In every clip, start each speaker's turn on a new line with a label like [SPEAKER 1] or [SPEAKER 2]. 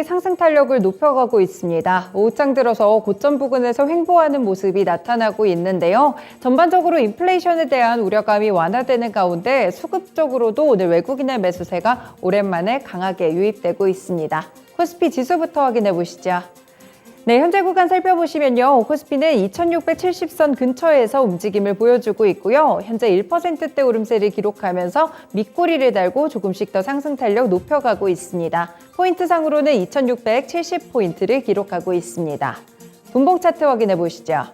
[SPEAKER 1] 상승 탄력을 높여가고 있습니다. 오후장 들어서 고점 부근에서 횡보하는 모습이 나타나고 있는데요. 전반적으로 인플레이션에 대한 우려감이 완화되는 가운데 수급적으로도 오늘 외국인의 매수세가 오랜만에 강하게 유입되고 있습니다. 코스피 지수부터 확인해 보시죠. 네, 현재 구간 살펴보시면요. 코스피는 2670선 근처에서 움직임을 보여주고 있고요. 현재 1%대 오름세를 기록하면서 밑꼬리를 달고 조금씩 더 상승 탄력 높여가고 있습니다. 포인트상으로는 2670포인트를 기록하고 있습니다. 분봉 차트 확인해 보시죠.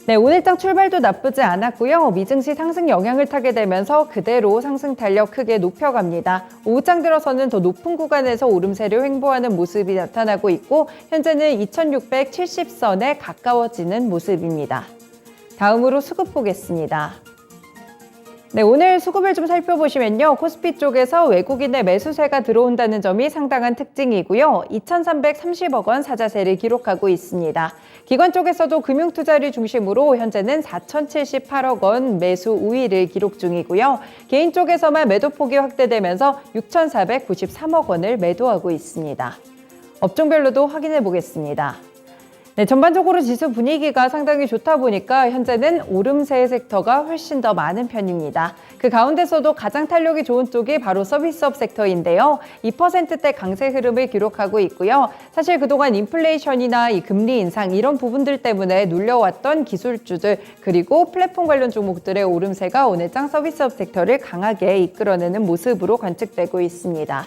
[SPEAKER 1] 네, 오늘장 출발도 나쁘지 않았고요. 미증시 상승 영향을 타게 되면서 그대로 상승 탄력 크게 높여갑니다. 오후장 들어서는 더 높은 구간에서 오름세를 횡보하는 모습이 나타나고 있고 현재는 2670선에 가까워지는 모습입니다. 다음으로 수급 보겠습니다. 네, 오늘 수급을 좀 살펴보시면요. 코스피 쪽에서 외국인의 매수세가 들어온다는 점이 상당한 특징이고요. 2,330억 원 사자세를 기록하고 있습니다. 기관 쪽에서도 금융투자를 중심으로 현재는 4,078억 원 매수 우위를 기록 중이고요. 개인 쪽에서만 매도폭이 확대되면서 6,493억 원을 매도하고 있습니다. 업종별로도 확인해 보겠습니다. 네, 전반적으로 지수 분위기가 상당히 좋다 보니까 현재는 오름세 섹터가 훨씬 더 많은 편입니다. 그 가운데서도 가장 탄력이 좋은 쪽이 바로 서비스업 섹터인데요. 2%대 강세 흐름을 기록하고 있고요. 사실 그동안 인플레이션이나 이 금리 인상 이런 부분들 때문에 눌려왔던 기술주들 그리고 플랫폼 관련 종목들의 오름세가 오늘장 서비스업 섹터를 강하게 이끌어내는 모습으로 관측되고 있습니다.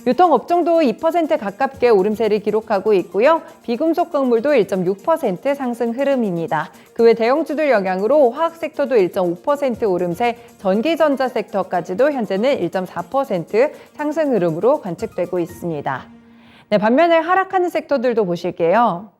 [SPEAKER 1] 유통업종도 2% 가깝게 오름세를 기록하고 있고요. 비금속 광물도 1.6% 상승 흐름입니다. 그 외 대형주들 영향으로 화학 섹터도 1.5% 오름세, 전기전자 섹터까지도 현재는 1.4% 상승 흐름으로 관측되고 있습니다. 네, 반면에 하락하는 섹터들도 보실게요.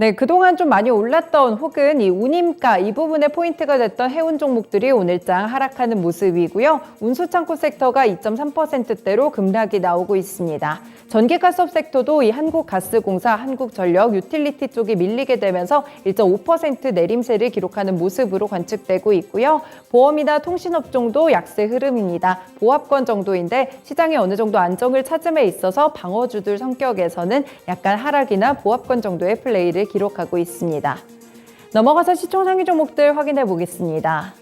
[SPEAKER 1] 네, 그동안 좀 많이 올랐던 혹은 이 운임가 이 부분에 포인트가 됐던 해운 종목들이 오늘장 하락하는 모습이고요. 운수창고 섹터가 2.3%대로 급락이 나오고 있습니다. 전기가스업 섹터도 이 한국가스공사, 한국전력, 유틸리티 쪽이 밀리게 되면서 1.5% 내림세를 기록하는 모습으로 관측되고 있고요. 보험이나 통신업종도 약세 흐름입니다. 보합권 정도인데 시장이 어느 정도 안정을 찾음에 있어서 방어주들 성격에서는 약간 하락이나 보합권 정도의 플레이를 기록하고 있습니다. 넘어가서 시총 상위 종목들 확인해 보겠습니다.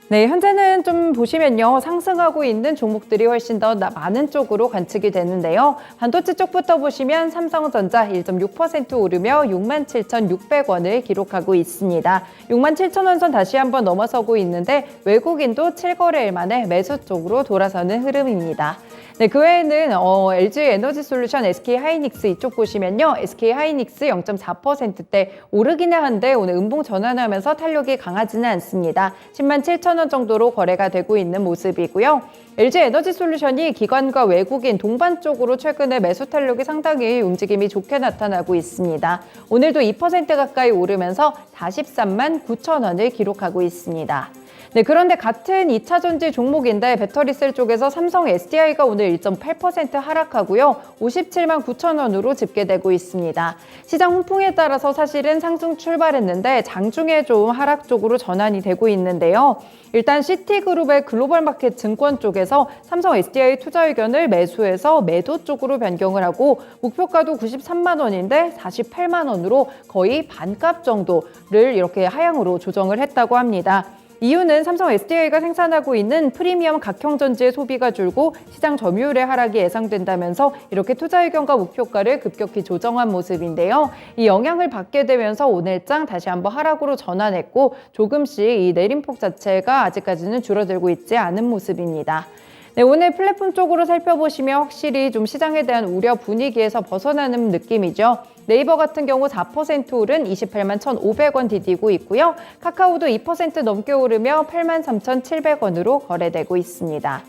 [SPEAKER 1] 네, 현재는 좀 보시면요. 상승하고 있는 종목들이 훨씬 더 많은 쪽으로 관측이 되는데요. 반도체 쪽부터 보시면 삼성전자 1.6% 오르며 67,600원을 기록하고 있습니다. 67,000원 선 다시 한번 넘어서고 있는데 외국인도 7거래일 만에 매수 쪽으로 돌아서는 흐름입니다. 네, 그 외에는 LG에너지솔루션, SK하이닉스 이쪽 보시면요. SK하이닉스 0.4%대 오르기는 한데 오늘 음봉 전환하면서 탄력이 강하지는 않습니다. 107,000원 정도로 거래가 되고 있는 모습이고요. LG에너지솔루션이 기관과 외국인 동반 쪽으로 최근에 매수 탄력이 상당히 움직임이 좋게 나타나고 있습니다. 오늘도 2% 가까이 오르면서 43만 9천원을 기록하고 있습니다. 네, 그런데 같은 2차 전지 종목인데 배터리셀 쪽에서 삼성 SDI가 오늘 1.8% 하락하고요. 57만 9천원으로 집계되고 있습니다. 시장 훈풍에 따라서 사실은 상승 출발했는데 장중에 좀 하락 쪽으로 전환이 되고 있는데요. 일단 시티그룹의 글로벌마켓 증권 쪽에서 삼성 SDI 투자 의견을 매수해서 매도 쪽으로 변경을 하고 목표가도 93만 원인데 48만 원으로 거의 반값 정도를 이렇게 하향으로 조정을 했다고 합니다. 이유는 삼성 SDI가 생산하고 있는 프리미엄 각형 전지의 소비가 줄고 시장 점유율의 하락이 예상된다면서 이렇게 투자 의견과 목표가를 급격히 조정한 모습인데요. 이 영향을 받게 되면서 오늘장 다시 한번 하락으로 전환했고 조금씩 이 내림폭 자체가 아직까지는 줄어들고 있지 않은 모습입니다. 네, 오늘 플랫폼 쪽으로 살펴보시면 확실히 좀 시장에 대한 우려 분위기에서 벗어나는 느낌이죠. 네이버 같은 경우 4% 오른 28만 1,500원 디디고 있고요. 카카오도 2% 넘게 오르며 8만 3,700원으로 거래되고 있습니다.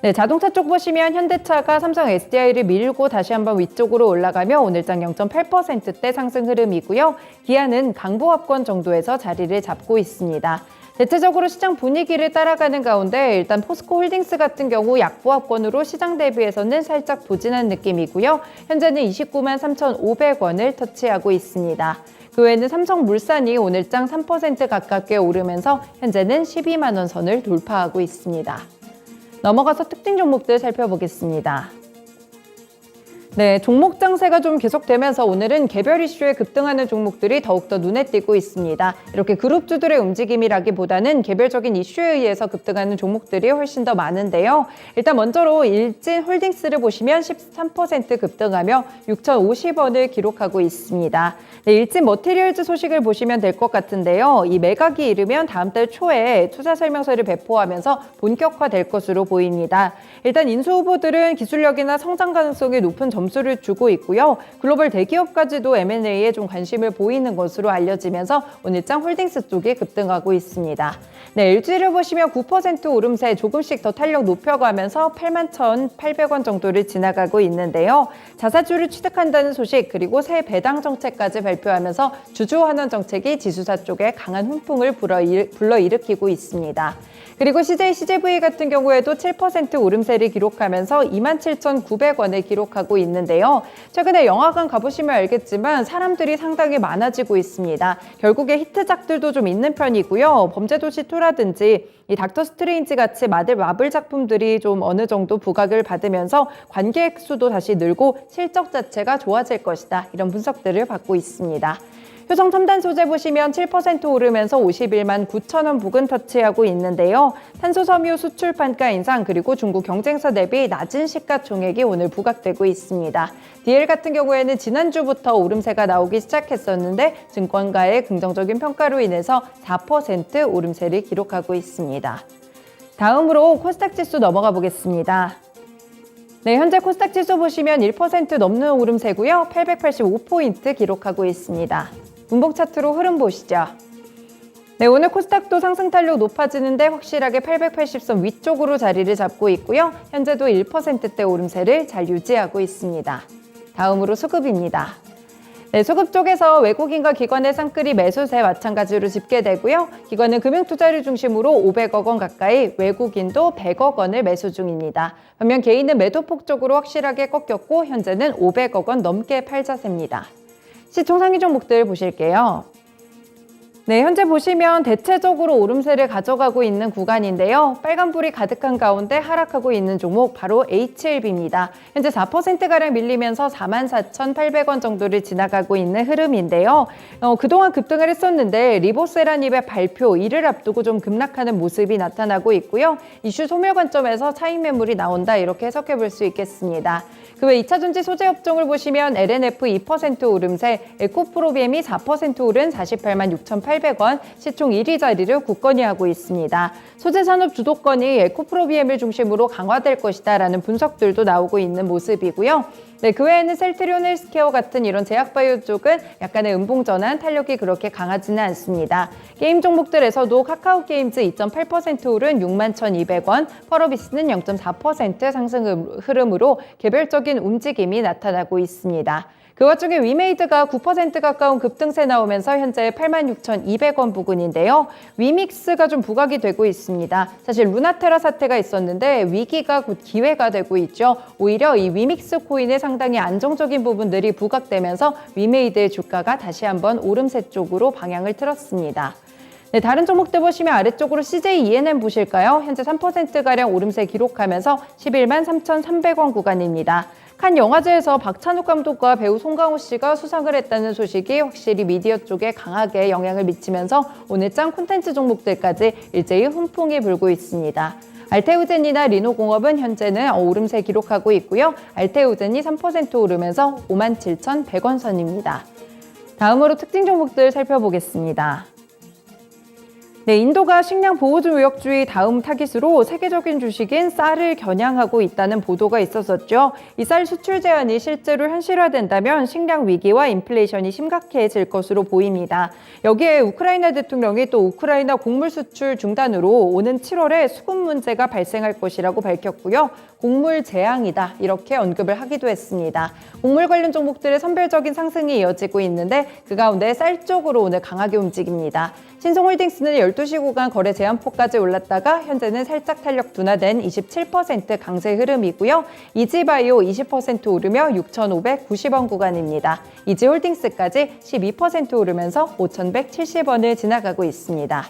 [SPEAKER 1] 네, 자동차 쪽 보시면 현대차가 삼성 SDI를 밀고 다시 한번 위쪽으로 올라가며 오늘장 0.8%대 상승 흐름이고요. 기아는 강보합권 정도에서 자리를 잡고 있습니다. 대체적으로 시장 분위기를 따라가는 가운데 일단 포스코홀딩스 같은 경우 약보합권으로 시장 대비해서는 살짝 부진한 느낌이고요. 현재는 29만 3,500원을 터치하고 있습니다. 그 외에는 삼성물산이 오늘장 3% 가깝게 오르면서 현재는 12만 원 선을 돌파하고 있습니다. 넘어가서 특징 종목들 살펴보겠습니다. 네, 종목 장세가 좀 계속되면서 오늘은 개별 이슈에 급등하는 종목들이 더욱더 눈에 띄고 있습니다. 이렇게 그룹주들의 움직임이라기보다는 개별적인 이슈에 의해서 급등하는 종목들이 훨씬 더 많은데요. 일단 먼저로 일진홀딩스를 보시면 13% 급등하며 6,050원을 기록하고 있습니다. 네, 일진 머티리얼즈 소식을 보시면 될 것 같은데요. 이 매각이 이르면 다음 달 초에 투자 설명서를 배포하면서 본격화될 것으로 보입니다. 일단 인수 후보들은 기술력이나 성장 가능성이 높은 점수를 주고 있고요. 글로벌 대기업까지도 M&A에 좀 관심을 보이는 것으로 알려지면서 오늘장 홀딩스 쪽이 급등하고 있습니다. 네, LG를 보시면 9% 오름세 조금씩 더 탄력 높여가면서 81,800원 정도를 지나가고 있는데요. 자사주를 취득한다는 소식 그리고 새 배당 정책까지 발표하면서 주주환원 정책이 지수사 쪽에 강한 훈풍을 불러일으키고 있습니다. 그리고 CJ/CGV 같은 경우에도 7% 오름세를 기록하면서 27,900원을 기록하고 있는데요. 최근에 영화관 가보시면 알겠지만 사람들이 상당히 많아지고 있습니다. 결국에 히트작들도 좀 있는 편이고요. 범죄도시 2라든지 이 닥터 스트레인지 같이 마블 작품들이 좀 어느 정도 부각을 받으면서 관객 수도 다시 늘고 실적 자체가 좋아질 것이다. 이런 분석들을 받고 있습니다. 효성 첨단 소재 보시면 7% 오르면서 51만 9천 원 부근 터치하고 있는데요. 탄소 섬유 수출 판가 인상 그리고 중국 경쟁사 대비 낮은 시가총액이 오늘 부각되고 있습니다. DL 같은 경우에는 지난주부터 오름세가 나오기 시작했었는데 증권가의 긍정적인 평가로 인해서 4% 오름세를 기록하고 있습니다. 다음으로 코스닥 지수 넘어가 보겠습니다. 네, 현재 코스닥 지수 보시면 1% 넘는 오름세고요. 885포인트 기록하고 있습니다. 분봉 차트로 흐름 보시죠. 네, 오늘 코스닥도 상승 탄력 높아지는데 확실하게 880선 위쪽으로 자리를 잡고 있고요. 현재도 1%대 오름세를 잘 유지하고 있습니다. 다음으로 수급입니다. 네, 수급 쪽에서 외국인과 기관의 쌍끌이 매수세 마찬가지로 집계되고요. 기관은 금융투자를 중심으로 500억 원 가까이, 외국인도 100억 원을 매수 중입니다. 반면 개인은 매도폭 쪽으로 확실하게 꺾였고 현재는 500억 원 넘게 팔자세입니다. 시총 상위 종목들 보실게요. 네, 현재 보시면 대체적으로 오름세를 가져가고 있는 구간인데요. 빨간불이 가득한 가운데 하락하고 있는 종목 바로 HLB입니다. 현재 4%가량 밀리면서 44,800원 정도를 지나가고 있는 흐름인데요. 그동안 급등을 했었는데 리보세라닙의 발표, 이를 앞두고 좀 급락하는 모습이 나타나고 있고요. 이슈 소멸 관점에서 차익 매물이 나온다 이렇게 해석해 볼 수 있겠습니다. 그 외 2차전지 소재 업종을 보시면 LNF 2% 오름세, 에코프로비엠이 4% 오른 48만 6,800원, 시총 1위 자리를 굳건히 하고 있습니다. 소재 산업 주도권이 에코프로비엠을 중심으로 강화될 것이다라는 분석들도 나오고 있는 모습이고요. 네, 그 외에는 셀트리온 헬스케어 같은 이런 제약바이오 쪽은 약간의 음봉전환 탄력이 그렇게 강하지는 않습니다. 게임 종목들에서도 카카오게임즈 2.8% 오른 61,200원, 펄어비스는 0.4% 상승 흐름으로 개별적인 움직임이 나타나고 있습니다. 그 와중에 위메이드가 9% 가까운 급등세 나오면서 현재 86,200원 부근인데요. 위믹스가 좀 부각이 되고 있습니다. 사실 루나테라 사태가 있었는데 위기가 곧 기회가 되고 있죠. 오히려 이 위믹스 코인의 상당히 안정적인 부분들이 부각되면서 위메이드의 주가가 다시 한번 오름세 쪽으로 방향을 틀었습니다. 네, 다른 종목들 보시면 아래쪽으로 CJ ENM 보실까요? 현재 3%가량 오름세 기록하면서 11만 3,300원 구간입니다. 칸 영화제에서 박찬욱 감독과 배우 송강호 씨가 수상을 했다는 소식이 확실히 미디어 쪽에 강하게 영향을 미치면서 오늘 짱 콘텐츠 종목들까지 일제히 훈풍이 불고 있습니다. 알테우젠이나 리노공업은 현재는 오름세 기록하고 있고요. 알테우젠이 3% 오르면서 57,100원 선입니다. 다음으로 특징 종목들 살펴보겠습니다. 네, 인도가 식량 보호주 무역주의 다음 타깃으로 세계적인 주식인 쌀을 겨냥하고 있다는 보도가 있었었죠. 이 쌀 수출 제한이 실제로 현실화된다면 식량 위기와 인플레이션이 심각해질 것으로 보입니다. 여기에 우크라이나 대통령이 또 우크라이나 곡물 수출 중단으로 오는 7월에 수급 문제가 발생할 것이라고 밝혔고요. 곡물 재앙이다 이렇게 언급을 하기도 했습니다. 곡물 관련 종목들의 선별적인 상승이 이어지고 있는데 그 가운데 쌀 쪽으로 오늘 강하게 움직입니다. 신성홀딩스는 12시 구간 거래 제한폭까지 올랐다가 현재는 살짝 탄력 둔화된 27% 강세 흐름이고요. 이지바이오 20% 오르며 6,590원 구간입니다. 이지홀딩스까지 12% 오르면서 5,170원을 지나가고 있습니다.